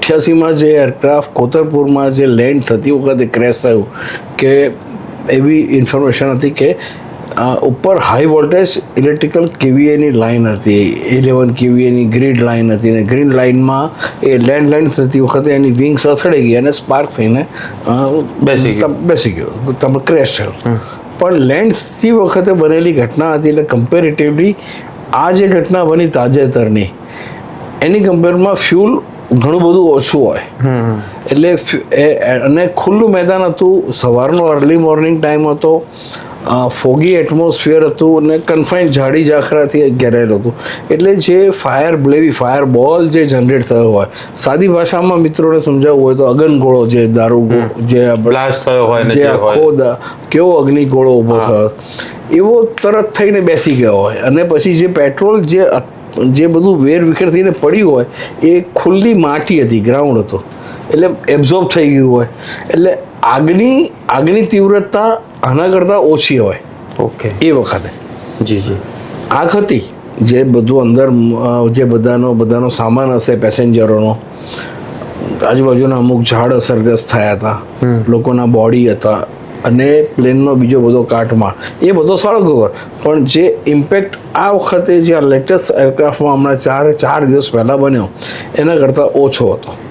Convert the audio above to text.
88માં જે એરક્રાફ્ટ કોતરપુરમાં જે લેન્ડ થતી વખતે ક્રેશ થયું કે એવી ઇન્ફોર્મેશન હતી કે ઉપર હાઈ વોલ્ટેજ ઇલેક્ટ્રિકલ કેવીએની લાઇન હતી 11 કેવીએની ગ્રીડ લાઇન હતી ને ગ્રીડ લાઇનમાં એ લેન્ડ થતી વખતે એની વિંગ્સ અથડાઈ ગઈ અને સ્પાર્ક થઈને બેસી ગયો તમે ક્રેશ થયો. પણ લેન્ડ થતી વખતે બનેલી ઘટના હતી એટલે કમ્પેરેટિવલી આ જે ઘટના બની તાજેતરની એની કમ્પેરમાં ફ્યુલ ઘણું બધું ઓછું હોય એટલે અને ખુલ્લું મેદાન હતું, સવારનો અર્લી મોર્નિંગ ટાઈમ હતો, ફોગી એટમોસ્ફિયર હતું અને કન્ફાઇન્ડ ઝાડી ઝાખરાથી ઘેરાયેલું હતું. એટલે જે ફાયર બોલ જે જનરેટ થયો હોય, સાદી ભાષામાં મિત્રોને સમજાવવું હોય તો અગનગોળો જે દારૂ જે બ્લાસ્ટ થયો હોય જે આખો કેવો અગ્નિગોળો ઊભો થયો એવો તરત થઈને બેસી ગયો હોય અને પછી જે પેટ્રોલ જે બધું વેરવિખેર થઈને પડ્યું હોય એ ખુલ્લી માટી હતી, ગ્રાઉન્ડ હતો એટલે એબ્ઝોર્બ થઈ ગયું હોય એટલે આગની તીવ્રતા આના કરતાં ઓછી હોય. ઓકે. એ વખતે જી આગ હતી જે બધું અંદર જે બધાનો સામાન હશે પેસેન્જરોનો, આજુબાજુના અમુક ઝાડ અસરગ્રસ્ત થયા હતા, લોકોના બોડી હતા અને પ્લેનનો બીજો બધો કાટમાળ એ બધો સળગો. પણ જે ઇમ્પેક્ટ આ વખતે જે લેટેસ્ટ એરક્રાફ્ટમાં હમણાં ચાર દિવસ પહેલાં બન્યો એના કરતાં ઓછો હતો.